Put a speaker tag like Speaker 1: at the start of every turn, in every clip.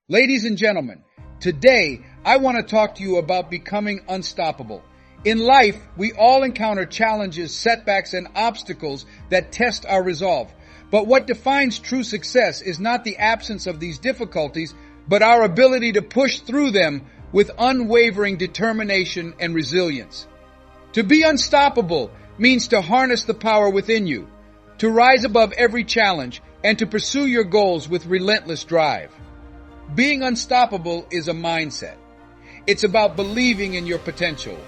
Speaker 1: Ladies and gentlemen, today I want to talk to you about becoming unstoppable. In life, we all encounter challenges, setbacks, and obstacles that test our resolve. But what defines true success is not the absence of these difficulties, but our ability to push through them with unwavering determination and resilience. To be unstoppable means to harness the power within you, to rise above every challenge, and to pursue your goals with relentless drive. Being unstoppable is a mindset. It's about believing in your potential,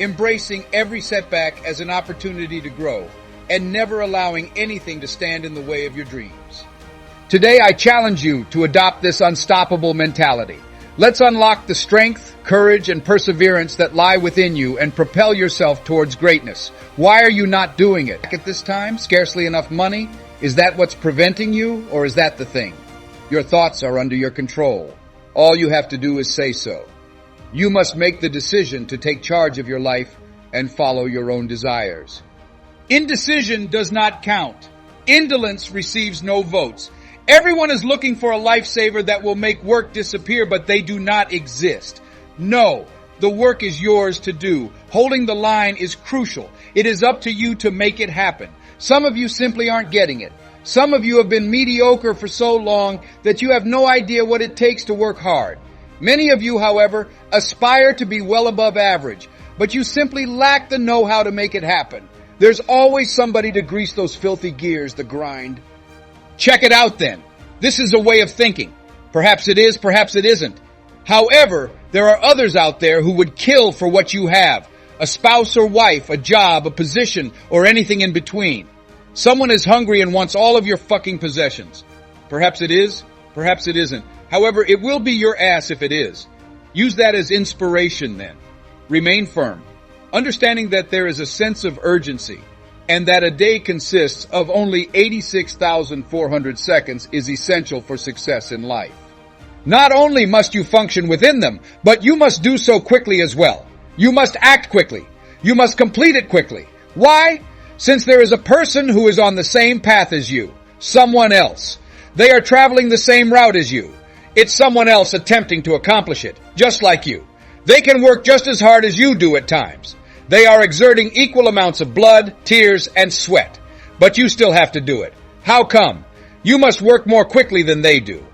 Speaker 1: embracing every setback as an opportunity to grow, and never allowing anything to stand in the way of your dreams. Today, I challenge you to adopt this unstoppable mentality. Let's unlock the strength, courage, and perseverance that lie within you and propel yourself towards greatness. Why are you not doing it? At this time, scarcely enough money? Is that what's preventing you, or is that the thing? Your thoughts are under your control. All you have to do is say so. You must make the decision to take charge of your life and follow your own desires. Indecision does not count. Indolence receives no votes. Everyone is looking for a lifesaver that will make work disappear, but they do not exist. No, the work is yours to do. Holding the line is crucial. It is up to you to make it happen. Some of you simply aren't getting it. Some of you have been mediocre for so long that you have no idea what it takes to work hard. Many of you, however, aspire to be well above average, but you simply lack the know-how to make it happen. There's always somebody to grease those filthy gears, the grind. Check it out then. This is a way of thinking. Perhaps it is, perhaps it isn't. However, there are others out there who would kill for what you have. A spouse or wife, a job, a position, or anything in between. Someone is hungry and wants all of your fucking possessions. Perhaps it is, perhaps it isn't. However, it will be your ass if it is. Use that as inspiration then. Remain firm, understanding that there is a sense of urgency and that a day consists of only 86,400 seconds is essential for success in life. Not only must you function within them, but you must do so quickly as well. You must act quickly. You must complete it quickly. Why? Since there is a person who is on the same path as you, someone else. They are traveling the same route as you. It's someone else attempting to accomplish it, just like you. They can work just as hard as you do at times. They are exerting equal amounts of blood, tears, and sweat. But you still have to do it. How come? You must work more quickly than they do.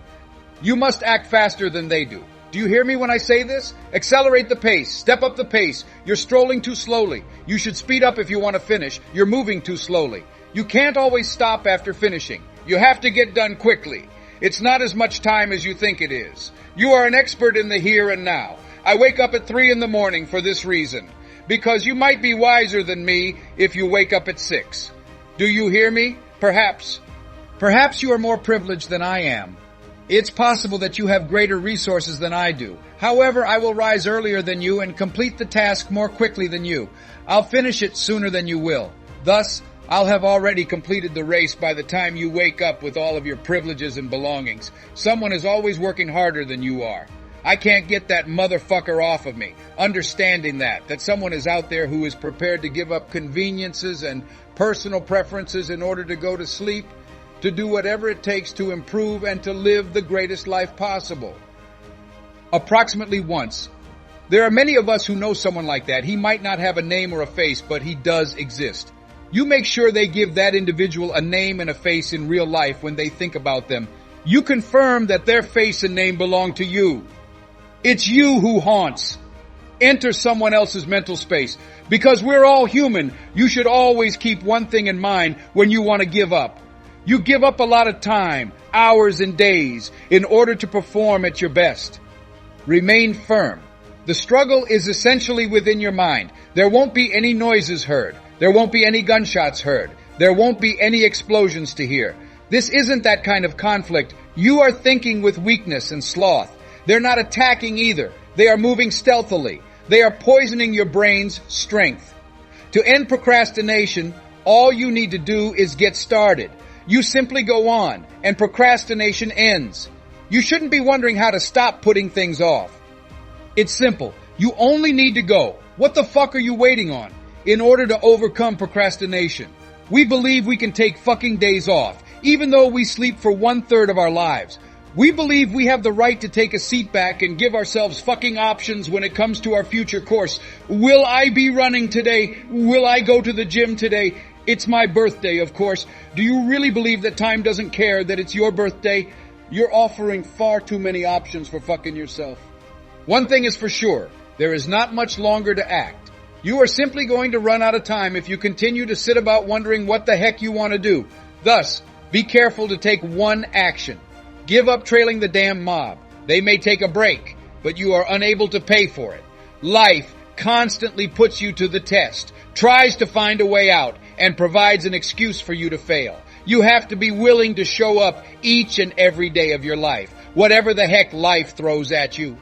Speaker 1: You must act faster than they do. Do you hear me when I say this? Accelerate the pace. Step up the pace. You're strolling too slowly. You should speed up if you want to finish. You're moving too slowly. You can't always stop after finishing. You have to get done quickly. It's not as much time as you think it is. You are an expert in the here and now. I wake up at 3 a.m. for this reason. Because you might be wiser than me if you wake up at 6. Do you hear me? Perhaps. Perhaps you are more privileged than I am. It's possible that you have greater resources than I do. However, I will rise earlier than you and complete the task more quickly than you. I'll finish it sooner than you will. Thus, I'll have already completed the race by the time you wake up with all of your privileges and belongings. Someone is always working harder than you are. I can't get that motherfucker off of me. Understanding that someone is out there who is prepared to give up conveniences and personal preferences in order to go to sleep, to do whatever it takes to improve and to live the greatest life possible. Approximately once. There are many of us who know someone like that. He might not have a name or a face, but he does exist. You make sure they give that individual a name and a face in real life when they think about them. You confirm that their face and name belong to you. It's you who haunts. Enter someone else's mental space. Because we're all human, you should always keep one thing in mind when you want to give up. You give up a lot of time, hours and days, in order to perform at your best. Remain firm. The struggle is essentially within your mind. There won't be any noises heard. There won't be any gunshots heard. There won't be any explosions to hear. This isn't that kind of conflict. You are thinking with weakness and sloth. They're not attacking either. They are moving stealthily. They are poisoning your brain's strength. To end procrastination, all you need to do is get started. You simply go on, and procrastination ends. You shouldn't be wondering how to stop putting things off. It's simple. You only need to go. What the fuck are you waiting on? In order to overcome procrastination. We believe we can take fucking days off, even though we sleep for 1/3 of our lives. We believe we have the right to take a seat back and give ourselves fucking options when it comes to our future course. Will I be running today? Will I go to the gym today? It's my birthday, of course. Do you really believe that time doesn't care that it's your birthday? You're offering far too many options for fucking yourself. One thing is for sure, there is not much longer to act. You are simply going to run out of time if you continue to sit about wondering what the heck you want to do. Thus, be careful to take one action. Give up trailing the damn mob. They may take a break, but you are unable to pay for it. Life constantly puts you to the test, tries to find a way out, and provides an excuse for you to fail. You have to be willing to show up each and every day of your life, whatever the heck life throws at you.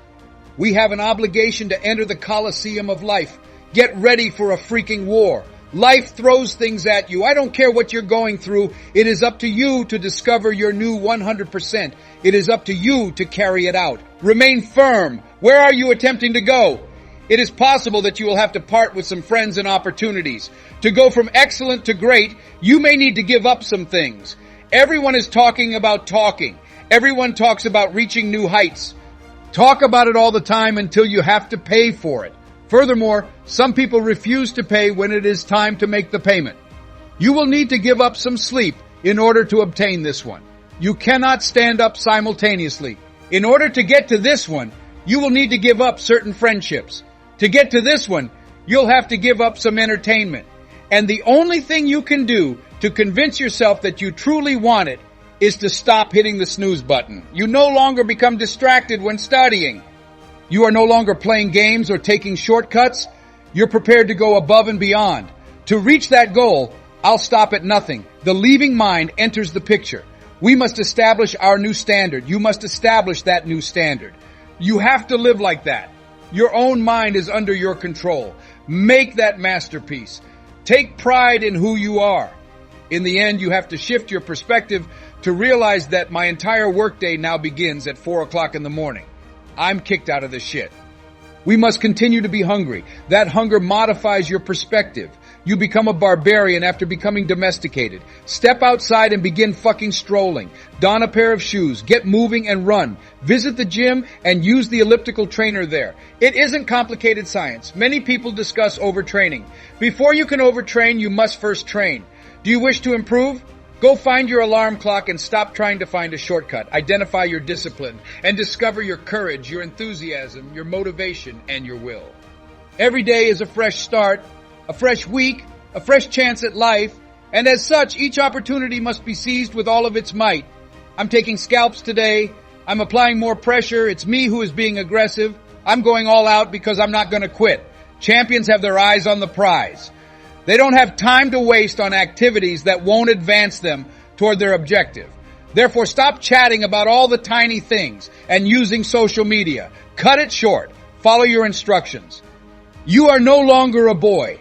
Speaker 1: We have an obligation to enter the Coliseum of life. Get ready for a freaking war. Life throws things at you. I don't care what you're going through. It is up to you to discover your new 100%. It is up to you to carry it out. Remain firm. Where are you attempting to go? It is possible that you will have to part with some friends and opportunities. To go from excellent to great, you may need to give up some things. Everyone is talking about talking. Everyone talks about reaching new heights. Talk about it all the time until you have to pay for it. Furthermore, some people refuse to pay when it is time to make the payment. You will need to give up some sleep in order to obtain this one. You cannot stand up simultaneously. In order to get to this one, you will need to give up certain friendships. To get to this one, you'll have to give up some entertainment. And the only thing you can do to convince yourself that you truly want it is to stop hitting the snooze button. You no longer become distracted when studying. You are no longer playing games or taking shortcuts. You're prepared to go above and beyond. To reach that goal, I'll stop at nothing. The leaving mind enters the picture. We must establish our new standard. You must establish that new standard. You have to live like that. Your own mind is under your control. Make that masterpiece. Take pride in who you are. In the end, you have to shift your perspective to realize that my entire workday now begins at 4 o'clock in the morning. I'm kicked out of this shit. We must continue to be hungry. That hunger modifies your perspective. You become a barbarian after becoming domesticated. Step outside and begin fucking strolling. Don a pair of shoes. Get moving and run. Visit the gym and use the elliptical trainer there. It isn't complicated science. Many people discuss overtraining. Before you can overtrain, you must first train. Do you wish to improve? Go find your alarm clock and stop trying to find a shortcut. Identify your discipline and discover your courage, your enthusiasm, your motivation, and your will. Every day is a fresh start, a fresh week, a fresh chance at life, and as such, each opportunity must be seized with all of its might. I'm taking scalps today. I'm applying more pressure. It's me who is being aggressive. I'm going all out because I'm not going to quit. Champions have their eyes on the prize. They don't have time to waste on activities that won't advance them toward their objective. Therefore, stop chatting about all the tiny things and using social media. Cut it short. Follow your instructions. You are no longer a boy.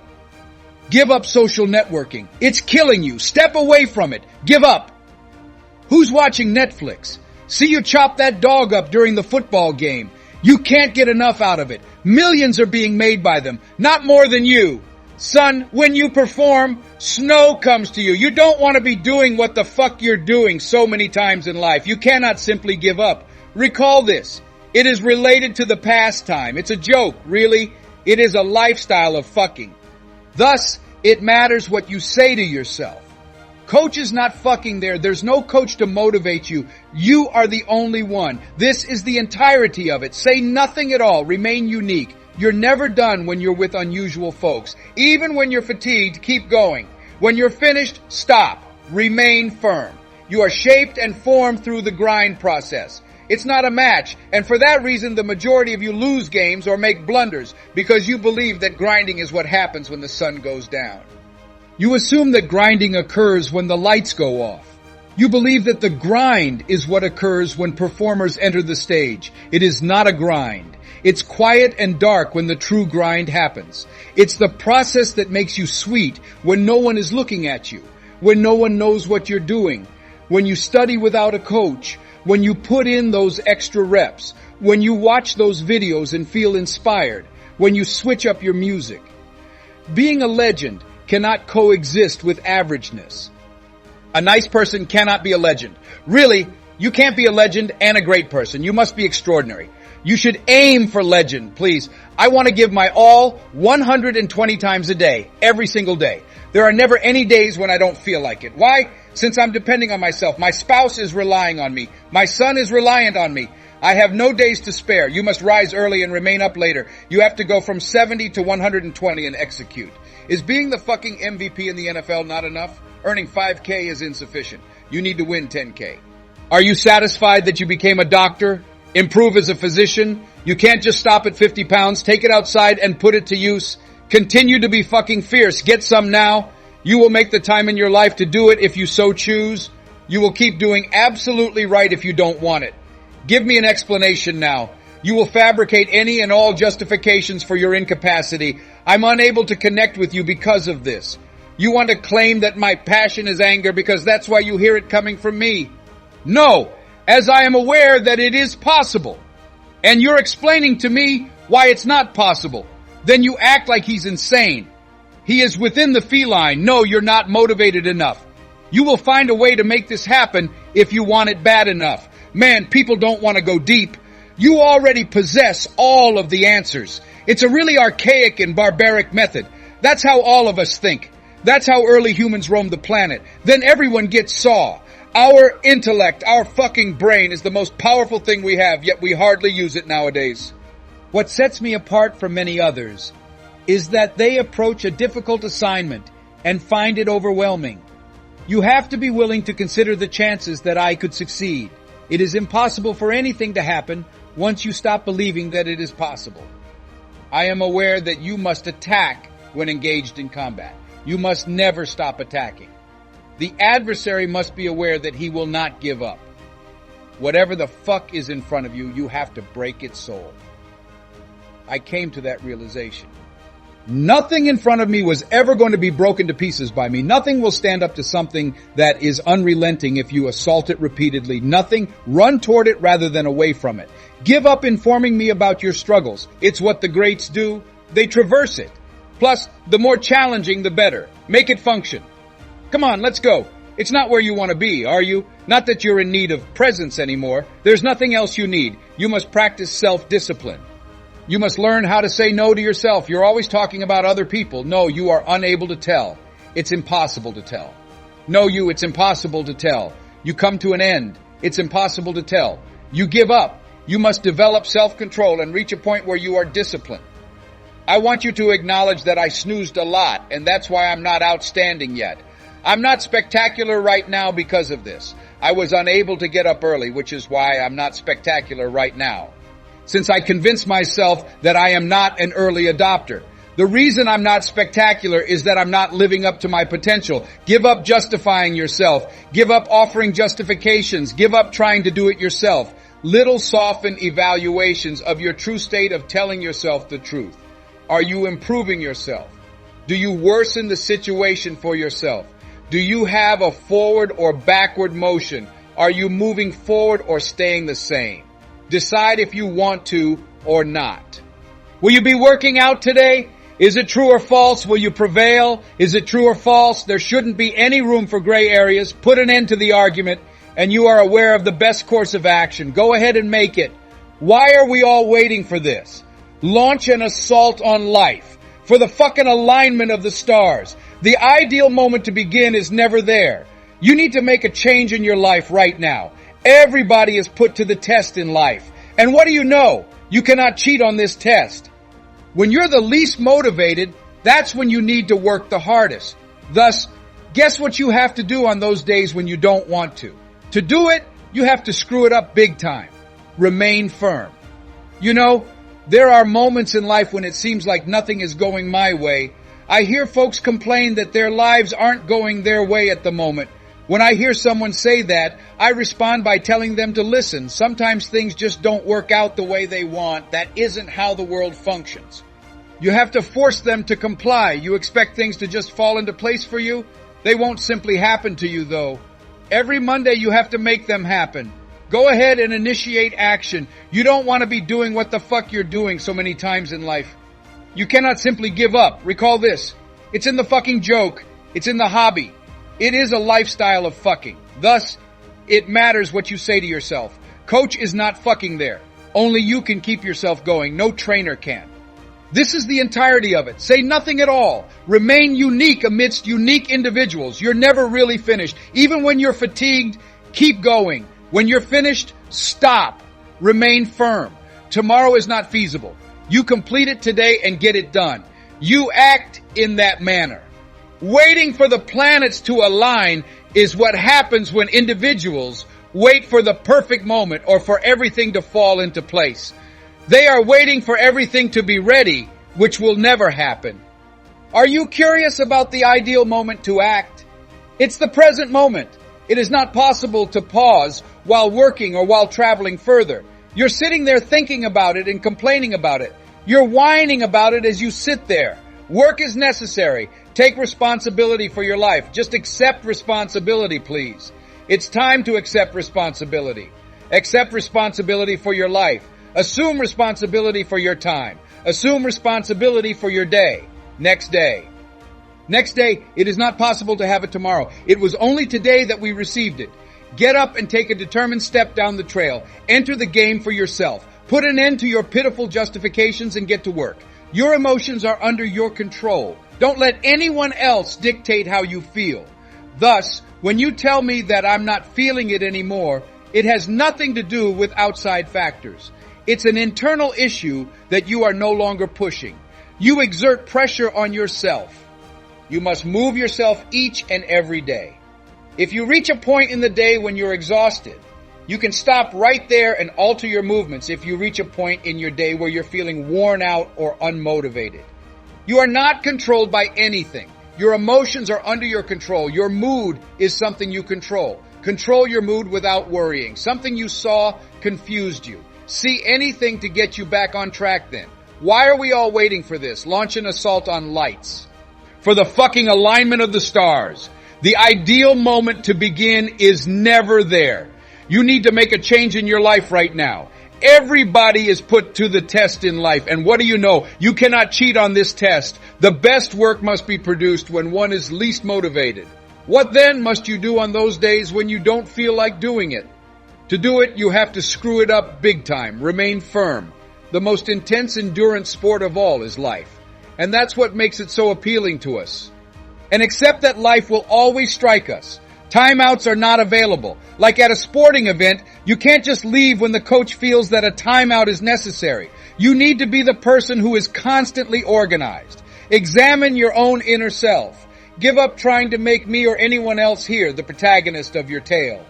Speaker 1: Give up social networking. It's killing you. Step away from it. Give up. Who's watching Netflix? See you chop that dog up during the football game. You can't get enough out of it. Millions are being made by them. Not more than you. Son, when you perform, snow comes to you. You don't want to be doing what the fuck you're doing so many times in life. You cannot simply give up. Recall this. It is related to the pastime. It's a joke, really. It is a lifestyle of fucking. Thus, it matters what you say to yourself. Coach is not fucking there. There's no coach to motivate you. You are the only one. This is the entirety of it. Say nothing at all. Remain unique. You're never done when you're with unusual folks. Even when you're fatigued, keep going. When you're finished, stop. Remain firm. You are shaped and formed through the grind process. It's not a match, and for that reason the majority of you lose games or make blunders because you believe that grinding is what happens when the sun goes down. You assume that grinding occurs when the lights go off. You believe that the grind is what occurs when performers enter the stage. It is not a grind. It's quiet and dark when the true grind happens. It's the process that makes you sweet when no one is looking at you, when no one knows what you're doing, when you study without a coach, when you put in those extra reps, when you watch those videos and feel inspired, when you switch up your music. Being a legend cannot coexist with averageness. A nice person cannot be a legend. Really, You can't be a legend and a great person. You must be extraordinary. You should aim for legend, please. I want to give my all 120 times a day, every single day. There are never any days when I don't feel like it. Why? Since I'm depending on myself. My spouse is relying on me. My son is reliant on me. I have no days to spare. You must rise early and remain up later. You have to go from 70 to 120 and execute. Is being the fucking MVP in the NFL not enough? Earning 5K is insufficient. You need to win 10K. Are you satisfied that you became a doctor? Improve as a physician? You can't just stop at 50 pounds. Take it outside and put it to use. Continue to be fucking fierce. Get some now. You will make the time in your life to do it if you so choose. You will keep doing absolutely right if you don't want it. Give me an explanation now. You will fabricate any and all justifications for your incapacity. I'm unable to connect with you because of this. You want to claim that my passion is anger because that's why you hear it coming from me. No, as I am aware that it is possible. And you're explaining to me why it's not possible. Then you act like he's insane. He is within the feline. No, you're not motivated enough. You will find a way to make this happen if you want it bad enough. Man, people don't want to go deep. You already possess all of the answers. It's a really archaic and barbaric method. That's how all of us think. That's how early humans roamed the planet. Then everyone gets saw. Our intellect, our fucking brain is the most powerful thing we have, yet we hardly use it nowadays. What sets me apart from many others is that they approach a difficult assignment and find it overwhelming. You have to be willing to consider the chances that I could succeed. It is impossible for anything to happen once you stop believing that it is possible. I am aware that you must attack when engaged in combat. You must never stop attacking. The adversary must be aware that he will not give up. Whatever the fuck is in front of you, you have to break its soul. I came to that realization. Nothing in front of me was ever going to be broken to pieces by me. Nothing will stand up to something that is unrelenting if you assault it repeatedly. Nothing. Run toward it rather than away from it. Give up informing me about your struggles. It's what the greats do. They traverse it. Plus, the more challenging, the better. Make it function. Come on, let's go. It's not where you want to be, are you? Not that you're in need of presence anymore. There's nothing else you need. You must practice self-discipline. You must learn how to say no to yourself. You're always talking about other people. No, you are unable to tell. It's impossible to tell. No, it's impossible to tell. You come to an end. It's impossible to tell. You give up. You must develop self-control and reach a point where you are disciplined. I want you to acknowledge that I snoozed a lot, and that's why I'm not outstanding yet. I'm not spectacular right now because of this. I was unable to get up early, which is why I'm not spectacular right now. Since I convinced myself that I am not an early adopter. The reason I'm not spectacular is that I'm not living up to my potential. Give up justifying yourself. Give up offering justifications. Give up trying to do it yourself. Little softened evaluations of your true state of telling yourself the truth. Are you improving yourself? Do you worsen the situation for yourself? Do you have a forward or backward motion? Are you moving forward or staying the same? Decide if you want to or not. Will you be working out today? Is it true or false? Will you prevail? Is it true or false? There shouldn't be any room for gray areas. Put an end to the argument, and you are aware of the best course of action. Go ahead and make it. Why are we all waiting for this? Launch an assault on life for the fucking alignment of the stars. The ideal moment to begin is never there. You need to make a change in your life right now. Everybody is put to the test in life. And what do you know? You cannot cheat on this test. When you're the least motivated, that's when you need to work the hardest. Thus, guess what you have to do on those days when you don't want to? To do it, you have to screw it up big time. Remain firm. You know, there are moments in life when it seems like nothing is going my way. I hear folks complain that their lives aren't going their way at the moment. When I hear someone say that, I respond by telling them to listen. Sometimes things just don't work out the way they want. That isn't how the world functions. You have to force them to comply. You expect things to just fall into place for you? They won't simply happen to you, though. Every Monday you have to make them happen. Go ahead and initiate action. You don't want to be doing what the fuck you're doing so many times in life. You cannot simply give up. Recall this. It's in the fucking joke. It's in the hobby. It is a lifestyle of fucking. Thus, it matters what you say to yourself. Coach is not fucking there. Only you can keep yourself going. No trainer can. This is the entirety of it. Say nothing at all. Remain unique amidst unique individuals. You're never really finished. Even when you're fatigued, keep going. When you're finished, stop. Remain firm. Tomorrow is not feasible. You complete it today and get it done. You act in that manner. Waiting for the planets to align is what happens when individuals wait for the perfect moment or for everything to fall into place. They are waiting for everything to be ready, which will never happen. Are you curious about the ideal moment to act? It's the present moment. It is not possible to pause while working or while traveling further. You're sitting there thinking about it and complaining about it. You're whining about it as you sit there. Work is necessary. Take responsibility for your life. Just accept responsibility, please. It's time to accept responsibility. Accept responsibility for your life. Assume responsibility for your time. Assume responsibility for your day. Next day. Next day, it is not possible to have it tomorrow. It was only today that we received it. Get up and take a determined step down the trail. Enter the game for yourself. Put an end to your pitiful justifications and get to work. Your emotions are under your control. Don't let anyone else dictate how you feel. Thus, when you tell me that I'm not feeling it anymore, it has nothing to do with outside factors. It's an internal issue that you are no longer pushing. You exert pressure on yourself. You must move yourself each and every day. If you reach a point in the day when you're exhausted, you can stop right there and alter your movements if you reach a point in your day where you're feeling worn out or unmotivated. You are not controlled by anything. Your emotions are under your control. Your mood is something you control. Control your mood without worrying. Something you saw confused you. See anything to get you back on track then. Why are we all waiting for this? Launch an assault on lights. For the fucking alignment of the stars. The ideal moment to begin is never there. You need to make a change in your life right now. Everybody is put to the test in life. And what do you know? You cannot cheat on this test. The best work must be produced when one is least motivated. What then must you do on those days when you don't feel like doing it? To do it, you have to screw it up big time. Remain firm. The most intense endurance sport of all is life. And that's what makes it so appealing to us. And accept that life will always strike us. Timeouts are not available. Like at a sporting event, you can't just leave when the coach feels that a timeout is necessary. You need to be the person who is constantly organized. Examine your own inner self. Give up trying to make me or anyone else here the protagonist of your tale.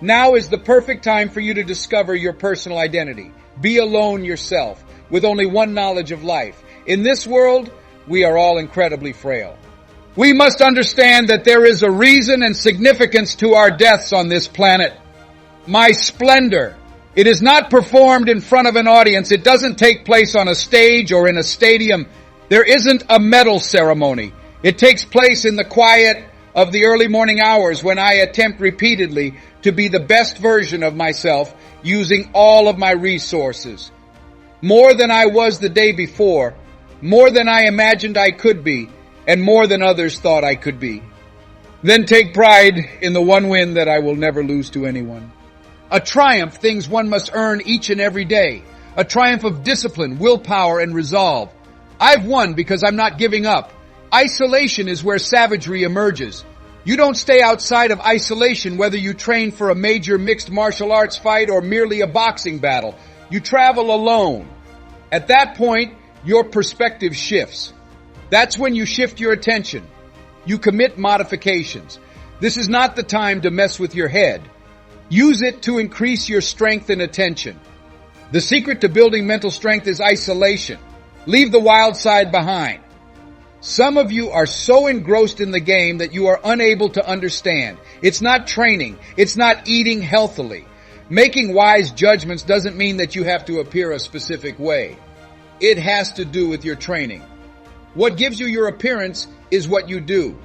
Speaker 1: Now is the perfect time for you to discover your personal identity. Be alone yourself, with only one knowledge of life. In this world, we are all incredibly frail. We must understand that there is a reason and significance to our deaths on this planet. My splendor. It is not performed in front of an audience. It doesn't take place on a stage or in a stadium. There isn't a medal ceremony. It takes place in the quiet of the early morning hours when I attempt repeatedly to be the best version of myself using all of my resources. More than I was the day before, more than I imagined I could be, and more than others thought I could be. Then take pride in the one win that I will never lose to anyone. A triumph, things one must earn each and every day. A triumph of discipline, willpower, and resolve. I've won because I'm not giving up. Isolation is where savagery emerges. You don't stay outside of isolation whether you train for a major mixed martial arts fight or merely a boxing battle. You travel alone. At that point, your perspective shifts. That's when you shift your attention. You commit modifications. This is not the time to mess with your head. Use it to increase your strength and attention. The secret to building mental strength is isolation. Leave the wild side behind. Some of you are so engrossed in the game that you are unable to understand. It's not training. It's not eating healthily. Making wise judgments doesn't mean that you have to appear a specific way. It has to do with your training. What gives you your appearance is what you do.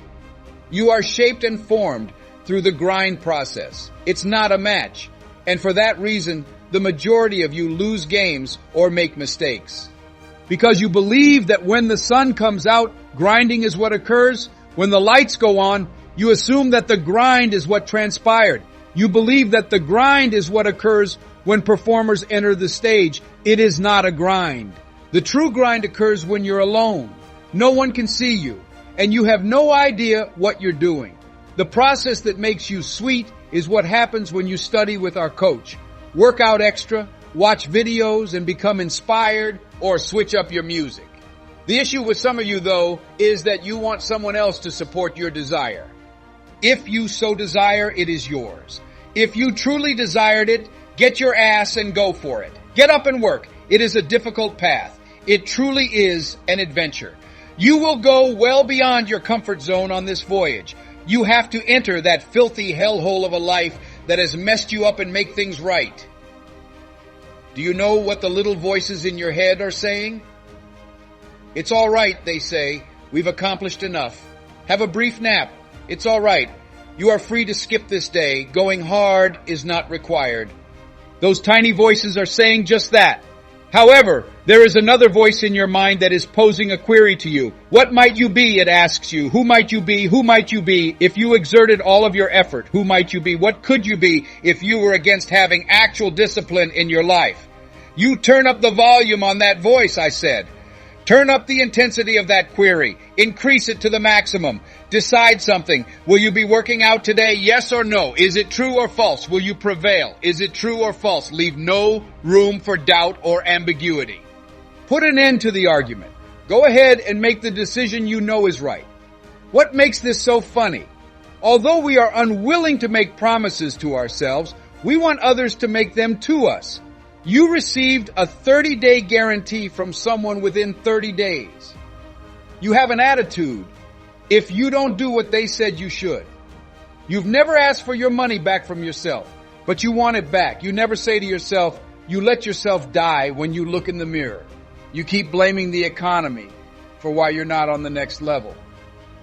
Speaker 1: You are shaped and formed through the grind process. It's not a match. And for that reason, the majority of you lose games or make mistakes. Because you believe that when the sun comes out, grinding is what occurs. When the lights go on, you assume that the grind is what transpired. You believe that the grind is what occurs when performers enter the stage. It is not a grind. The true grind occurs when you're alone. No one can see you, and you have no idea what you're doing. The process that makes you sweet is what happens when you study with our coach. Work out extra, watch videos, and become inspired, or switch up your music. The issue with some of you, though, is that you want someone else to support your desire. If you so desire, it is yours. If you truly desired it, get your ass and go for it. Get up and work. It is a difficult path. It truly is an adventure. You will go well beyond your comfort zone on this voyage. You have to enter that filthy hellhole of a life that has messed you up and make things right. Do you know what the little voices in your head are saying? It's all right, they say. We've accomplished enough. Have a brief nap. It's all right. You are free to skip this day. Going hard is not required. Those tiny voices are saying just that. However, there is another voice in your mind that is posing a query to you. What might you be, it asks you. Who might you be? Who might you be if you exerted all of your effort? Who might you be? What could you be if you were against having actual discipline in your life? You turn up the volume on that voice, I said. Turn up the intensity of that query. Increase it to the maximum. Decide something. Will you be working out today? Yes or no? Is it true or false? Will you prevail? Is it true or false? Leave no room for doubt or ambiguity. Put an end to the argument. Go ahead and make the decision you know is right. What makes this so funny? Although we are unwilling to make promises to ourselves, we want others to make them to us. You received a 30-day guarantee from someone within 30 days. You have an attitude if you don't do what they said you should. You've never asked for your money back from yourself, but you want it back. You never say to yourself, you let yourself die when you look in the mirror. You keep blaming the economy for why you're not on the next level.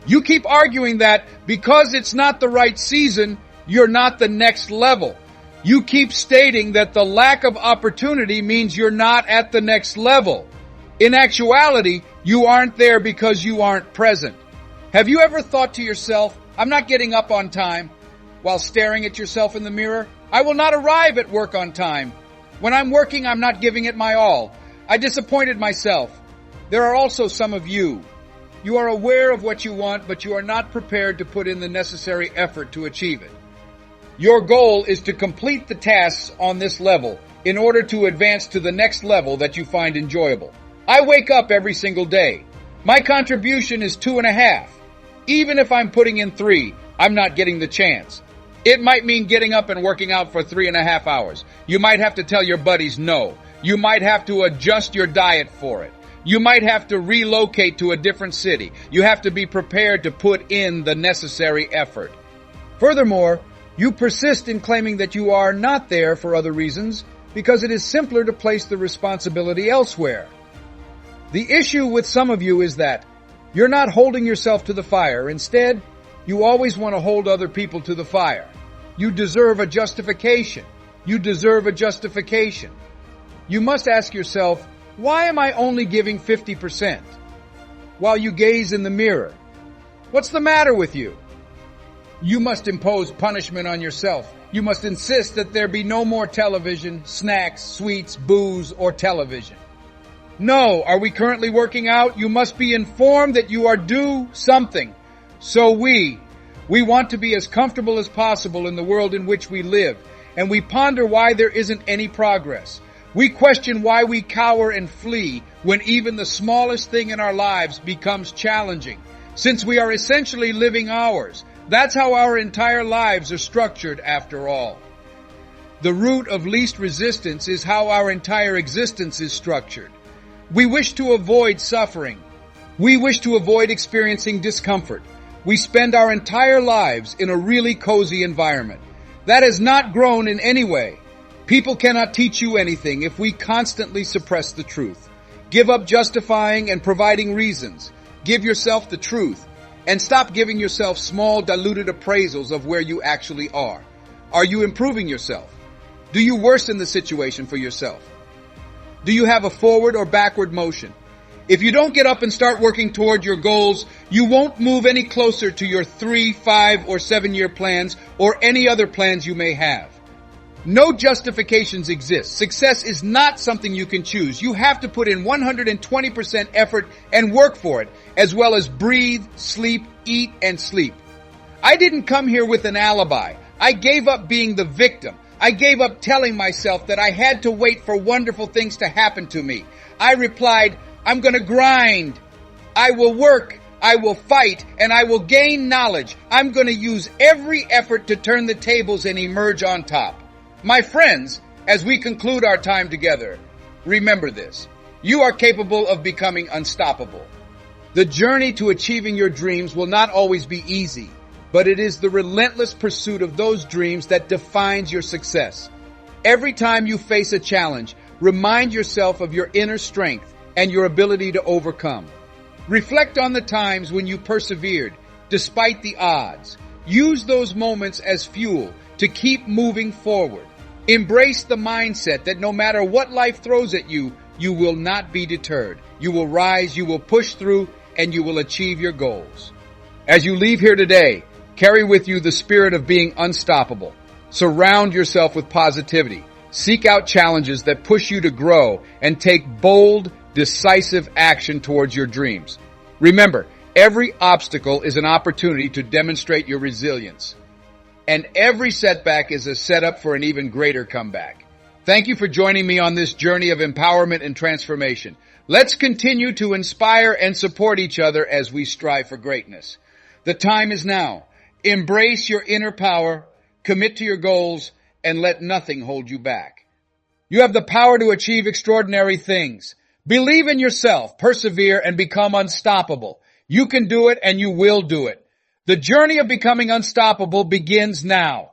Speaker 1: You keep arguing that because it's not the right season, you're not the next level. You keep stating that the lack of opportunity means you're not at the next level. In actuality, you aren't there because you aren't present. Have you ever thought to yourself, I'm not getting up on time, while staring at yourself in the mirror? I will not arrive at work on time. When I'm working, I'm not giving it my all. I disappointed myself. There are also some of you. You are aware of what you want, but you are not prepared to put in the necessary effort to achieve it. Your goal is to complete the tasks on this level in order to advance to the next level that you find enjoyable. I wake up every single day. My contribution is 2.5. Even if I'm putting in 3, I'm not getting the chance. It might mean getting up and working out for 3.5 hours. You might have to tell your buddies no. You might have to adjust your diet for it. You might have to relocate to a different city. You have to be prepared to put in the necessary effort. Furthermore, you persist in claiming that you are not there for other reasons because it is simpler to place the responsibility elsewhere. The issue with some of you is that you're not holding yourself to the fire. Instead, you always want to hold other people to the fire. You deserve a justification. You deserve a justification. You must ask yourself, why am I only giving 50%? While you gaze in the mirror, what's the matter with you? You must impose punishment on yourself. You must insist that there be no more television, snacks, sweets, booze, or television. No, are we currently working out? You must be informed that you are due something. So we want to be as comfortable as possible in the world in which we live, and we ponder why there isn't any progress. We question why we cower and flee when even the smallest thing in our lives becomes challenging, since we are essentially living ours. That's how our entire lives are structured, after all. The root of least resistance is how our entire existence is structured. We wish to avoid suffering. We wish to avoid experiencing discomfort. We spend our entire lives in a really cozy environment. That has not grown in any way. People cannot teach you anything if we constantly suppress the truth. Give up justifying and providing reasons. Give yourself the truth. And stop giving yourself small, diluted appraisals of where you actually are. Are you improving yourself? Do you worsen the situation for yourself? Do you have a forward or backward motion? If you don't get up and start working toward your goals, you won't move any closer to your 3, 5, or 7-year plans or any other plans you may have. No justifications exist. Success is not something you can choose. You have to put in 120% effort and work for it, as well as breathe, sleep, eat, and sleep. I didn't come here with an alibi. I gave up being the victim. I gave up telling myself that I had to wait for wonderful things to happen to me. I replied, I'm going to grind. I will work. I will fight, and I will gain knowledge. I'm going to use every effort to turn the tables and emerge on top. My friends, as we conclude our time together, remember this. You are capable of becoming unstoppable. The journey to achieving your dreams will not always be easy, but it is the relentless pursuit of those dreams that defines your success. Every time you face a challenge, remind yourself of your inner strength and your ability to overcome. Reflect on the times when you persevered, despite the odds. Use those moments as fuel to keep moving forward. Embrace the mindset that no matter what life throws at you, you will not be deterred. You will rise, you will push through, and you will achieve your goals. As you leave here today, carry with you the spirit of being unstoppable. Surround yourself with positivity. Seek out challenges that push you to grow and take bold, decisive action towards your dreams. Remember, every obstacle is an opportunity to demonstrate your resilience. And every setback is a setup for an even greater comeback. Thank you for joining me on this journey of empowerment and transformation. Let's continue to inspire and support each other as we strive for greatness. The time is now. Embrace your inner power, commit to your goals, and let nothing hold you back. You have the power to achieve extraordinary things. Believe in yourself, persevere, and become unstoppable. You can do it, and you will do it. The journey of becoming unstoppable begins now.